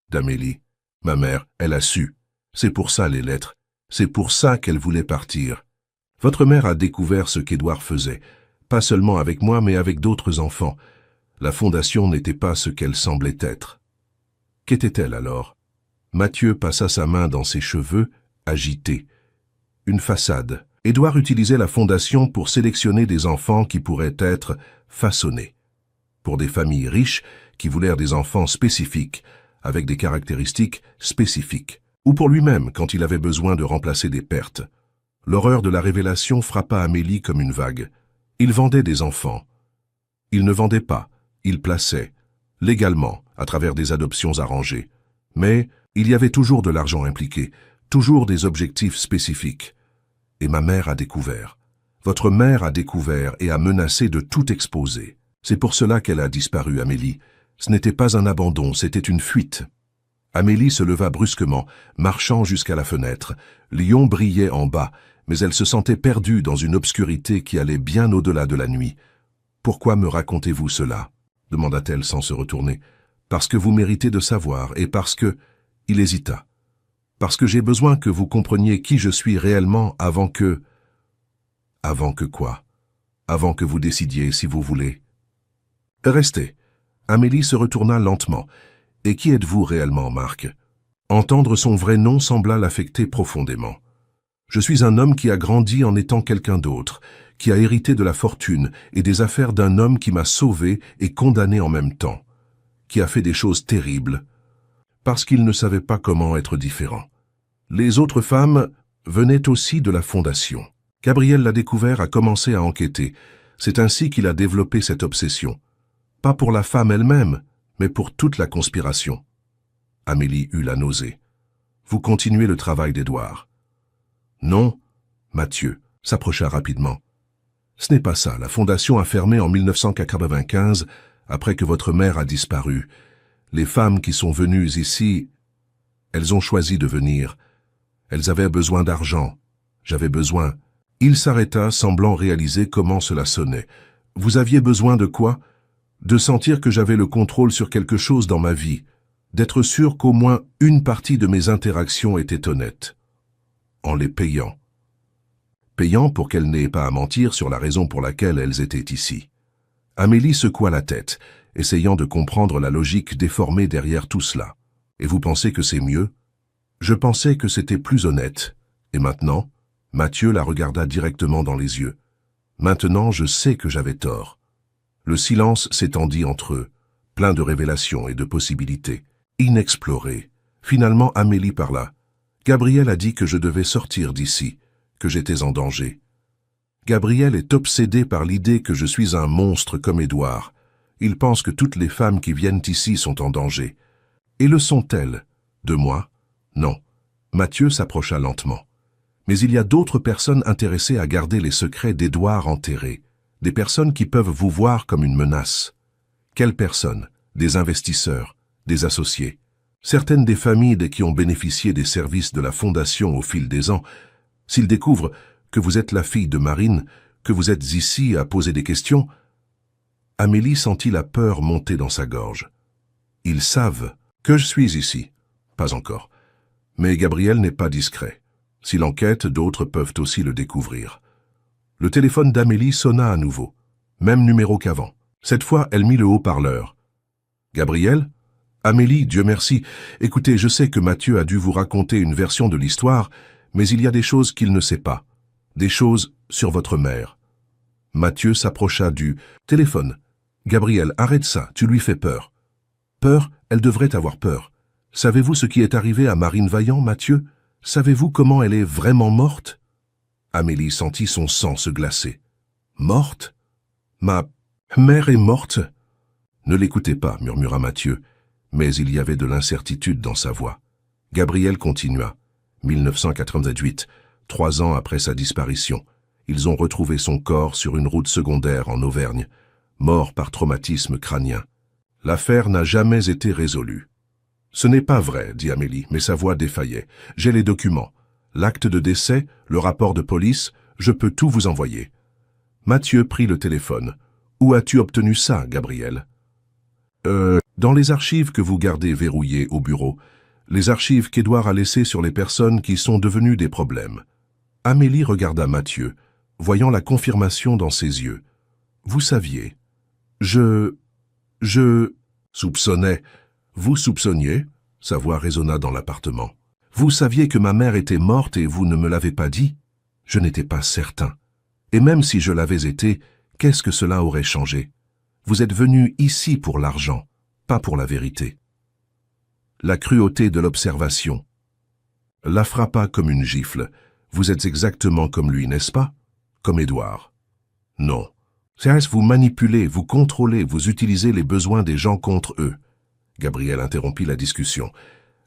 d'Amélie. Ma mère, elle a su. C'est pour ça les lettres. C'est pour ça qu'elle voulait partir. Votre mère a découvert ce qu'Édouard faisait, pas seulement avec moi, mais avec d'autres enfants. La fondation n'était pas ce qu'elle semblait être. Qu'était-elle alors? Mathieu passa sa main dans ses cheveux, agités. Une façade. Édouard utilisait la fondation pour sélectionner des enfants qui pourraient être façonnés. Pour des familles riches qui voulèrent des enfants spécifiques, avec des caractéristiques spécifiques. Ou pour lui-même quand il avait besoin de remplacer des pertes. L'horreur de la révélation frappa Amélie comme une vague. Il vendait des enfants. Il ne vendait pas, il plaçait, légalement, à travers des adoptions arrangées. Mais il y avait toujours de l'argent impliqué, toujours des objectifs spécifiques. Et ma mère a découvert. Votre mère a découvert et a menacé de tout exposer. C'est pour cela qu'elle a disparu, Amélie. Ce n'était pas un abandon, c'était une fuite. Amélie se leva brusquement, marchant jusqu'à la fenêtre. Lyon brillait en bas, mais elle se sentait perdue dans une obscurité qui allait bien au-delà de la nuit. « Pourquoi me racontez-vous cela ?» demanda-t-elle sans se retourner. « Parce que vous méritez de savoir et parce que... » Il hésita. « Parce que j'ai besoin que vous compreniez qui je suis réellement avant que... » Avant que quoi? Avant que vous décidiez si vous voulez. « Restez. » Amélie se retourna lentement. « Et qui êtes-vous réellement, Marc ?» Entendre son vrai nom sembla l'affecter profondément. « Je suis un homme qui a grandi en étant quelqu'un d'autre, qui a hérité de la fortune et des affaires d'un homme qui m'a sauvé et condamné en même temps, qui a fait des choses terribles, parce qu'il ne savait pas comment être différent. Les autres femmes venaient aussi de la fondation. Gabriel l'a découvert, a commencé à enquêter. C'est ainsi qu'il a développé cette obsession. Pas pour la femme elle-même, mais pour toute la conspiration. » Amélie eut la nausée. « Vous continuez le travail d'Édouard. »« Non. » Mathieu s'approcha rapidement. « Ce n'est pas ça. La fondation a fermé en 1995, après que votre mère a disparu. Les femmes qui sont venues ici, elles ont choisi de venir. Elles avaient besoin d'argent. J'avais besoin. » Il s'arrêta, semblant réaliser comment cela sonnait. « Vous aviez besoin de quoi ? De sentir que j'avais le contrôle sur quelque chose dans ma vie, d'être sûr qu'au moins une partie de mes interactions était honnête. En les payant. Payant pour qu'elles n'aient pas à mentir sur la raison pour laquelle elles étaient ici. » Amélie secoua la tête, essayant de comprendre la logique déformée derrière tout cela. « Et vous pensez que c'est mieux ? » ?»« Je pensais que c'était plus honnête. Et maintenant ?» Mathieu la regarda directement dans les yeux. « Maintenant, je sais que j'avais tort. » Le silence s'étendit entre eux, plein de révélations et de possibilités, inexplorées. Finalement, Amélie parla. « Gabriel a dit que je devais sortir d'ici, que j'étais en danger. Gabriel est obsédé par l'idée que je suis un monstre comme Édouard. Il pense que toutes les femmes qui viennent ici sont en danger. Et le sont-elles? De moi? Non. » Mathieu s'approcha lentement. « Mais il y a d'autres personnes intéressées à garder les secrets d'Édouard enterrés. Des personnes qui peuvent vous voir comme une menace. » « Quelles personnes? Des investisseurs, des associés. Certaines des familles qui ont bénéficié des services de la Fondation au fil des ans, s'ils découvrent que vous êtes la fille de Marine, que vous êtes ici à poser des questions... » Amélie sentit la peur monter dans sa gorge. « Ils savent que je suis ici. » Pas encore. Mais Gabriel n'est pas discret. S'il enquête, d'autres peuvent aussi le découvrir. Le téléphone d'Amélie sonna à nouveau. Même numéro qu'avant. Cette fois, elle mit le haut-parleur. « Gabriel ? Amélie, Dieu merci. Écoutez, je sais que Mathieu a dû vous raconter une version de l'histoire, mais il y a des choses qu'il ne sait pas. Des choses sur votre mère. » Mathieu s'approcha du téléphone. « Gabriel, arrête ça, tu lui fais peur. » « Peur? Elle devrait avoir peur. Savez-vous ce qui est arrivé à Marine Vaillant, Mathieu? Savez-vous comment elle est vraiment morte ?» Amélie sentit son sang se glacer. « Morte? Ma mère est morte ?» « Ne l'écoutez pas, murmura Mathieu, mais il y avait de l'incertitude dans sa voix. Gabriel continua. 1998, 3 ans après sa disparition, ils ont retrouvé son corps sur une route secondaire en Auvergne, mort par traumatisme crânien. L'affaire n'a jamais été résolue. « Ce n'est pas vrai, dit Amélie, mais sa voix défaillait. J'ai les documents. L'acte de décès, le rapport de police, je peux tout vous envoyer. » Mathieu prit le téléphone. « Où as-tu obtenu ça, Gabriel ?»« Dans les archives que vous gardez verrouillées au bureau. Les archives qu'Édouard a laissées sur les personnes qui sont devenues des problèmes. » Amélie regarda Mathieu, voyant la confirmation dans ses yeux. « Vous saviez. Je soupçonnais. Vous soupçonniez ?» Sa voix résonna dans l'appartement. « Vous saviez que ma mère était morte et vous ne me l'avez pas dit? Je n'étais pas certain. Et même si je l'avais été, qu'est-ce que cela aurait changé? Vous êtes venu ici pour l'argent, pas pour la vérité. » La cruauté de l'observation la frappa comme une gifle. « Vous êtes exactement comme lui, n'est-ce pas? Comme Édouard. » « Non. Cyrus, vous manipulez, vous contrôlez, vous utilisez les besoins des gens contre eux. Gabriel interrompit la discussion.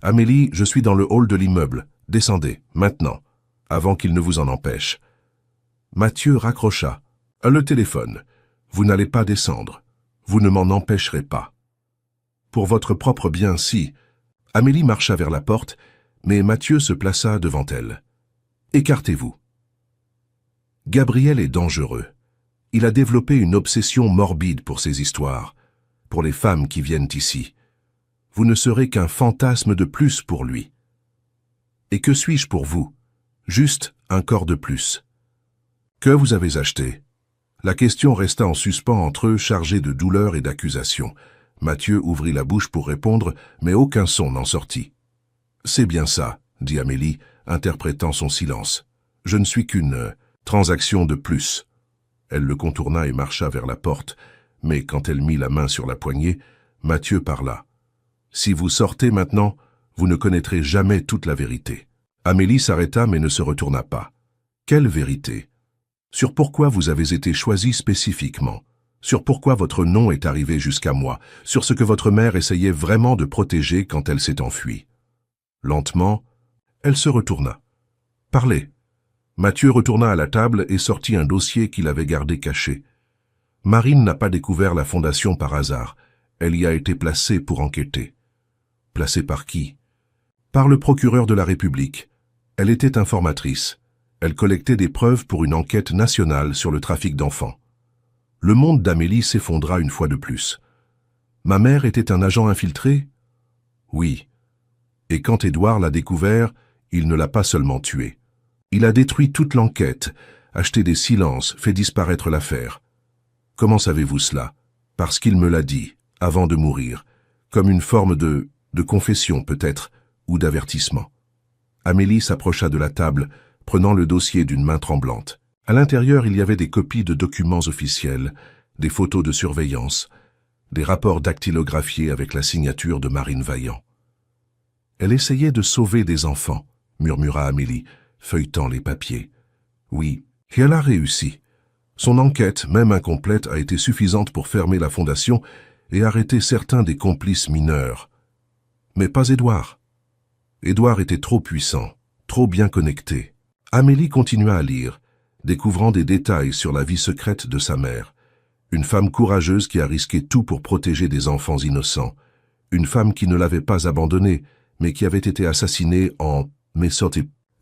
Amélie, je suis dans le hall de l'immeuble. Descendez, maintenant, avant qu'il ne vous en empêche. Mathieu raccrocha. Le téléphone. Vous n'allez pas descendre. Vous ne m'en empêcherez pas. Pour votre propre bien, si. Amélie marcha vers la porte, mais Mathieu se plaça devant elle. Écartez-vous. Gabriel est dangereux. Il a développé une obsession morbide pour ces histoires, pour les femmes qui viennent ici. Vous ne serez qu'un fantasme de plus pour lui. Et que suis-je pour vous? Juste un corps de plus. Que vous avez acheté? La question resta en suspens entre eux, chargée de douleur et d'accusation. Mathieu ouvrit la bouche pour répondre, mais aucun son n'en sortit. « C'est bien ça, » dit Amélie, interprétant son silence. « Je ne suis qu'une transaction de plus. » Elle le contourna et marcha vers la porte, mais quand elle mit la main sur la poignée, Mathieu parla. « Si vous sortez maintenant, vous ne connaîtrez jamais toute la vérité. » Amélie s'arrêta mais ne se retourna pas. « Quelle vérité? Sur pourquoi vous avez été choisi spécifiquement? Sur pourquoi votre nom est arrivé jusqu'à moi? Sur ce que votre mère essayait vraiment de protéger quand elle s'est enfuie? » Lentement, elle se retourna. « Parlez. » Mathieu retourna à la table et sortit un dossier qu'il avait gardé caché. Marine n'a pas découvert la fondation par hasard. Elle y a été placée pour enquêter. Placée par qui? Par le procureur de la République. Elle était informatrice. Elle collectait des preuves pour une enquête nationale sur le trafic d'enfants. Le monde d'Amélie s'effondra une fois de plus. Ma mère était un agent infiltré? Oui. Et quand Édouard l'a découvert, il ne l'a pas seulement tué. Il a détruit toute l'enquête, acheté des silences, fait disparaître l'affaire. Comment savez-vous cela? Parce qu'il me l'a dit, avant de mourir, comme une forme de confession peut-être, ou d'avertissement. Amélie s'approcha de la table, prenant le dossier d'une main tremblante. À l'intérieur, il y avait des copies de documents officiels, des photos de surveillance, des rapports dactylographiés avec la signature de Marine Vaillant. Elle essayait de sauver des enfants, murmura Amélie, feuilletant les papiers. Oui, et elle a réussi. Son enquête, même incomplète, a été suffisante pour fermer la fondation et arrêter certains des complices mineurs. Mais pas Édouard. Édouard était trop puissant, trop bien connecté. Amélie continua à lire, découvrant des détails sur la vie secrète de sa mère. Une femme courageuse qui a risqué tout pour protéger des enfants innocents. Une femme qui ne l'avait pas abandonnée, mais qui avait été assassinée en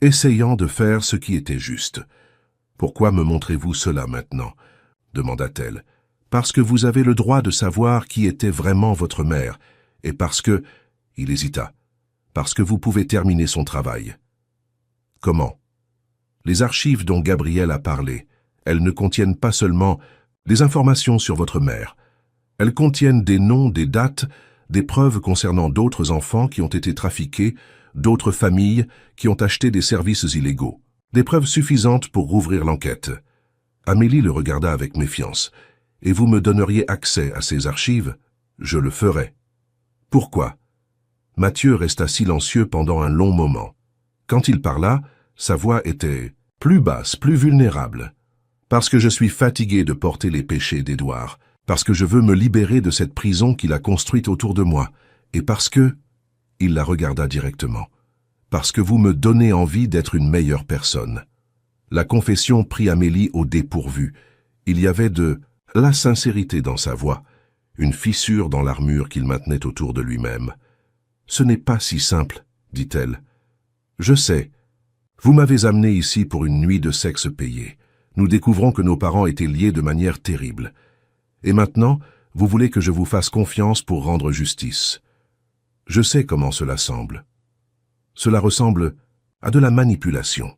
essayant de faire ce qui était juste. « Pourquoi me montrez-vous cela maintenant ?» demanda-t-elle. « Parce que vous avez le droit de savoir qui était vraiment votre mère, et parce que... » Il hésita. « Parce que vous pouvez terminer son travail. » Comment? Les archives dont Gabriel a parlé, elles ne contiennent pas seulement des informations sur votre mère. Elles contiennent des noms, des dates, des preuves concernant d'autres enfants qui ont été trafiqués, d'autres familles qui ont acheté des services illégaux. Des preuves suffisantes pour rouvrir l'enquête. Amélie le regarda avec méfiance. « Et vous me donneriez accès à ces archives? Je le ferai. » Pourquoi? Mathieu resta silencieux pendant un long moment. Quand il parla, sa voix était plus basse, plus vulnérable. « Parce que je suis fatigué de porter les péchés d'Édouard, parce que je veux me libérer de cette prison qu'il a construite autour de moi, et parce que... » Il la regarda directement. « Parce que vous me donnez envie d'être une meilleure personne. » La confession prit Amélie au dépourvu. Il y avait de la sincérité dans sa voix, une fissure dans l'armure qu'il maintenait autour de lui-même. « Ce n'est pas si simple, » dit-elle. « Je sais. Vous m'avez amené ici pour une nuit de sexe payé. Nous découvrons que nos parents étaient liés de manière terrible. Et maintenant, vous voulez que je vous fasse confiance pour rendre justice. Je sais comment cela semble. Cela ressemble à de la manipulation. »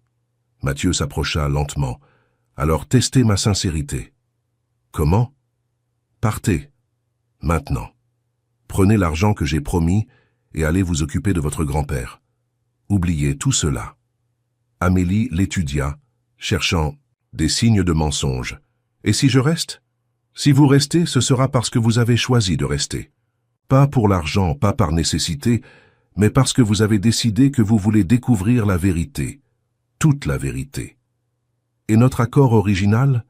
Mathieu s'approcha lentement. « Alors testez ma sincérité. » « Comment ? » ?»« Partez. Maintenant. Prenez l'argent que j'ai promis et allez vous occuper de votre grand-père. Oubliez tout cela. » Amélie l'étudia, cherchant des signes de mensonge. « Et si je reste ? Si vous restez, ce sera parce que vous avez choisi de rester. Pas pour l'argent, pas par nécessité, mais parce que vous avez décidé que vous voulez découvrir la vérité, toute la vérité. Et notre accord original ?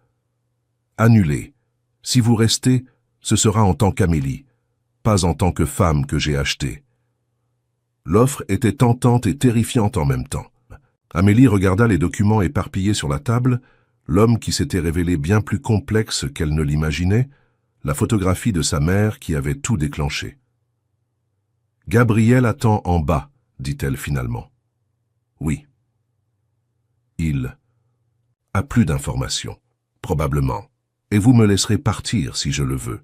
Annulé. Si vous restez, ce sera en tant qu'Amélie, pas en tant que femme que j'ai achetée. » L'offre était tentante et terrifiante en même temps. Amélie regarda les documents éparpillés sur la table, l'homme qui s'était révélé bien plus complexe qu'elle ne l'imaginait, la photographie de sa mère qui avait tout déclenché. « Gabriel attend en bas, » dit-elle finalement. « Oui. » Il a plus d'informations, probablement, et vous me laisserez partir si je le veux.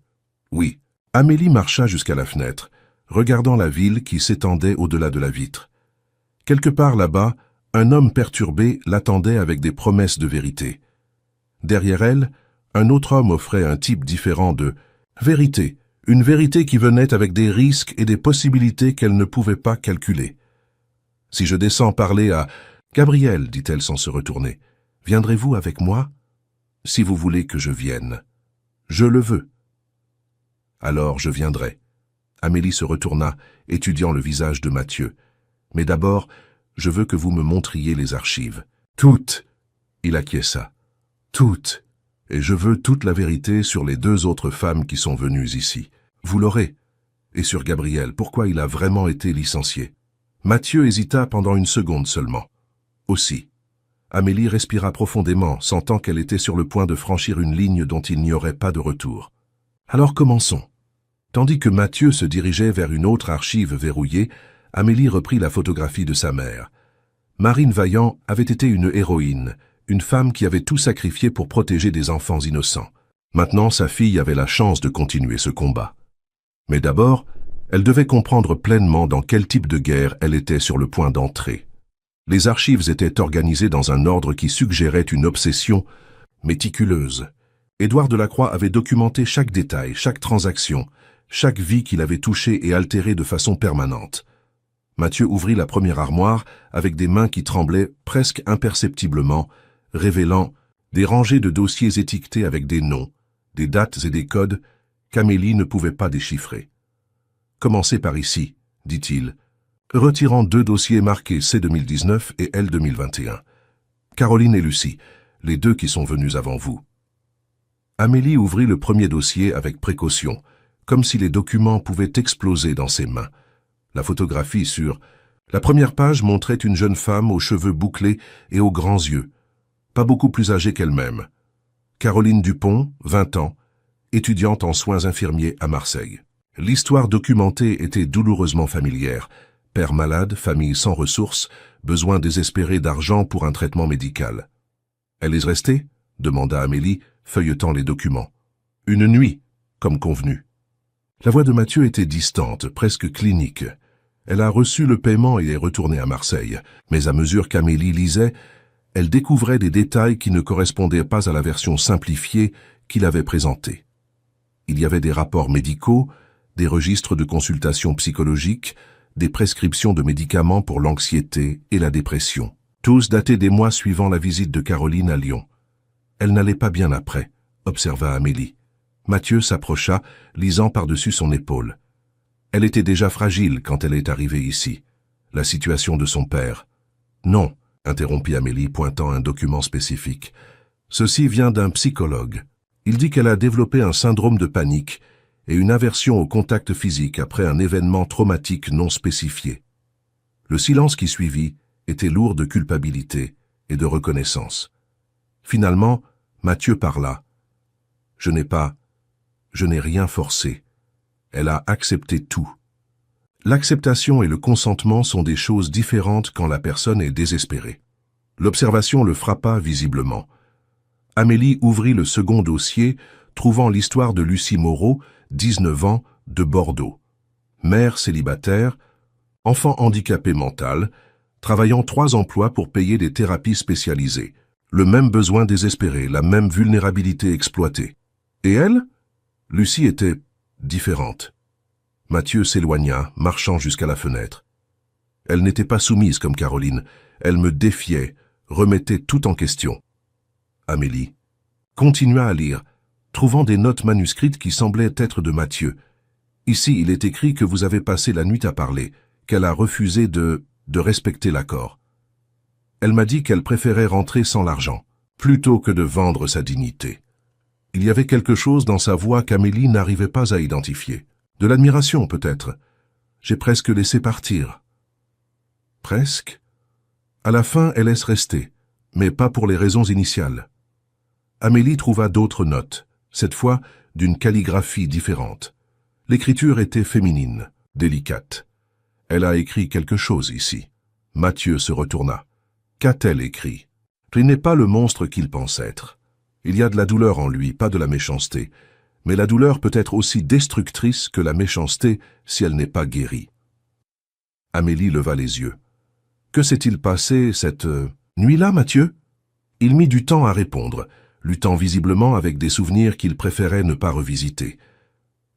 Oui. Amélie marcha jusqu'à la fenêtre, regardant la ville qui s'étendait au-delà de la vitre. Quelque part là-bas, un homme perturbé l'attendait avec des promesses de vérité. Derrière elle, un autre homme offrait un type différent de vérité, une vérité qui venait avec des risques et des possibilités qu'elle ne pouvait pas calculer. « Si je descends parler à Gabriel, dit-elle sans se retourner, viendrez-vous avec moi? Si vous voulez que je vienne. Je le veux. Alors je viendrai. » Amélie se retourna, étudiant le visage de Mathieu. « Mais d'abord, je veux que vous me montriez les archives. »« Toutes !» Il acquiesça. « Toutes. Et je veux toute la vérité sur les 2 autres femmes qui sont venues ici. Vous l'aurez. Et sur Gabriel, pourquoi il a vraiment été licencié. » Mathieu hésita pendant une seconde seulement. Aussi. Amélie respira profondément, sentant qu'elle était sur le point de franchir une ligne dont il n'y aurait pas de retour. « Alors commençons. » Tandis que Mathieu se dirigeait vers une autre archive verrouillée, Amélie reprit la photographie de sa mère. Marine Vaillant avait été une héroïne, une femme qui avait tout sacrifié pour protéger des enfants innocents. Maintenant, sa fille avait la chance de continuer ce combat. Mais d'abord, elle devait comprendre pleinement dans quel type de guerre elle était sur le point d'entrer. Les archives étaient organisées dans un ordre qui suggérait une obsession méticuleuse. Édouard Delacroix avait documenté chaque détail, chaque transaction, chaque vie qu'il avait touchée et altérée de façon permanente. Mathieu ouvrit la première armoire avec des mains qui tremblaient presque imperceptiblement, révélant des rangées de dossiers étiquetés avec des noms, des dates et des codes qu'Amélie ne pouvait pas déchiffrer. « Commencez par ici, » dit-il, retirant 2 dossiers marqués C 2019 et L 2021. « Caroline et Lucie, les 2 qui sont venues avant vous. » Amélie ouvrit le premier dossier avec précaution, comme si les documents pouvaient exploser dans ses mains. La photographie sur la première page montrait une jeune femme aux cheveux bouclés et aux grands yeux, pas beaucoup plus âgée qu'elle-même. Caroline Dupont, 20 ans, étudiante en soins infirmiers à Marseille. L'histoire documentée était douloureusement familière. Père malade, famille sans ressources, besoin désespéré d'argent pour un traitement médical. « Elle est restée ?» demanda Amélie, feuilletant les documents. « Une nuit, comme convenu. » La voix de Mathieu était distante, presque clinique. Elle a reçu le paiement et est retournée à Marseille, mais à mesure qu'Amélie lisait, elle découvrait des détails qui ne correspondaient pas à la version simplifiée qu'il avait présentée. Il y avait des rapports médicaux, des registres de consultation psychologique, des prescriptions de médicaments pour l'anxiété et la dépression, tous datés des mois suivant la visite de Caroline à Lyon. Elle n'allait pas bien après, observa Amélie. Mathieu s'approcha, lisant par-dessus son épaule. Elle était déjà fragile quand elle est arrivée ici. La situation de son père. Non, interrompit Amélie, pointant un document spécifique. Ceci vient d'un psychologue. Il dit qu'elle a développé un syndrome de panique et une aversion au contact physique après un événement traumatique non spécifié. Le silence qui suivit était lourd de culpabilité et de reconnaissance. Finalement, Mathieu parla. « Je n'ai rien forcé. Elle a accepté tout. » L'acceptation et le consentement sont des choses différentes quand la personne est désespérée. L'observation le frappa visiblement. Amélie ouvrit le second dossier, trouvant l'histoire de Lucie Moreau, 19 ans, de Bordeaux. Mère célibataire, enfant handicapé mental, travaillant 3 emplois pour payer des thérapies spécialisées. Le même besoin désespéré, la même vulnérabilité exploitée. Et elle? Lucie était différente. Mathieu s'éloigna, marchant jusqu'à la fenêtre. Elle n'était pas soumise comme Caroline. Elle me défiait, remettait tout en question. Amélie continua à lire, trouvant des notes manuscrites qui semblaient être de Mathieu. Ici, il est écrit que vous avez passé la nuit à parler, qu'elle a refusé de respecter l'accord. Elle m'a dit qu'elle préférait rentrer sans l'argent, plutôt que de vendre sa dignité. Il y avait quelque chose dans sa voix qu'Amélie n'arrivait pas à identifier. De l'admiration, peut-être. J'ai presque laissé partir. Presque? À la fin, elle laisse rester, mais pas pour les raisons initiales. Amélie trouva d'autres notes, cette fois d'une calligraphie différente. L'écriture était féminine, délicate. Elle a écrit quelque chose ici. Mathieu se retourna. Qu'a-t-elle écrit? Il n'est pas le monstre qu'il pense être. Il y a de la douleur en lui, pas de la méchanceté. Mais la douleur peut être aussi destructrice que la méchanceté si elle n'est pas guérie. Amélie leva les yeux. Que s'est-il passé cette nuit-là, Mathieu? Il mit du temps à répondre, luttant visiblement avec des souvenirs qu'il préférait ne pas revisiter.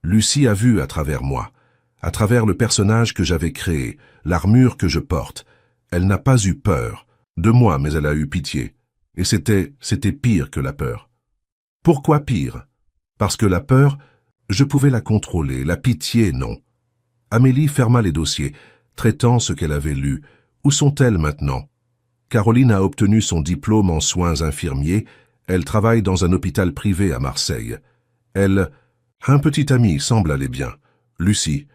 Lucie a vu à travers moi, à travers le personnage que j'avais créé, l'armure que je porte. Elle n'a pas eu peur de moi, mais elle a eu pitié. Et c'était pire que la peur. Pourquoi pire? Parce que la peur, je pouvais la contrôler, la pitié, non. Amélie ferma les dossiers, traitant ce qu'elle avait lu. Où sont-elles maintenant? Caroline a obtenu son diplôme en soins infirmiers. Elle travaille dans un hôpital privé à Marseille. Elle... Un petit ami semble aller bien. Lucie.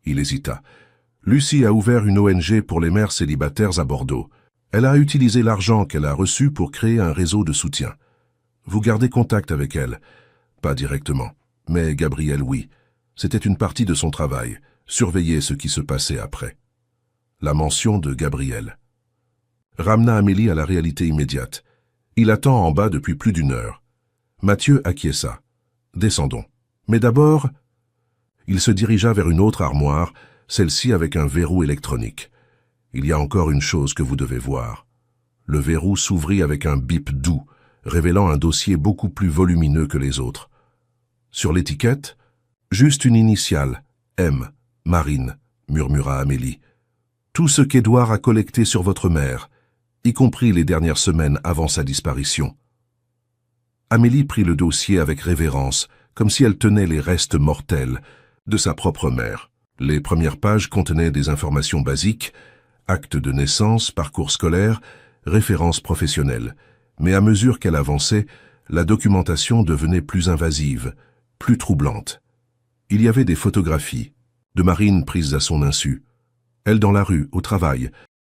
Il hésita. Lucie a ouvert une ONG pour les mères célibataires à Bordeaux. Elle a utilisé l'argent qu'elle a reçu pour créer un réseau de soutien. Vous gardez contact avec elle? Pas directement. Mais Gabriel, oui. C'était une partie de son travail. Surveiller ce qui se passait après. La mention de Gabriel ramena Amélie à la réalité immédiate. Il attend en bas depuis plus d'une heure. Mathieu acquiesça. Descendons. Mais d'abord, il se dirigea vers une autre armoire, celle-ci avec un verrou électronique. Il y a encore une chose que vous devez voir. Le verrou s'ouvrit avec un bip doux, révélant un dossier beaucoup plus volumineux que les autres. Sur l'étiquette, juste une initiale, M, Marine, murmura Amélie. Tout ce qu'Édouard a collecté sur votre mère, y compris les dernières semaines avant sa disparition. Amélie prit le dossier avec révérence, comme si elle tenait les restes mortels de sa propre mère. Les premières pages contenaient des informations basiques, acte de naissance, parcours scolaire, références professionnelles. Mais à mesure qu'elle avançait, la documentation devenait plus invasive, plus troublante. Il y avait des photographies, de Marine prises à son insu. Elle dans la rue, au travail,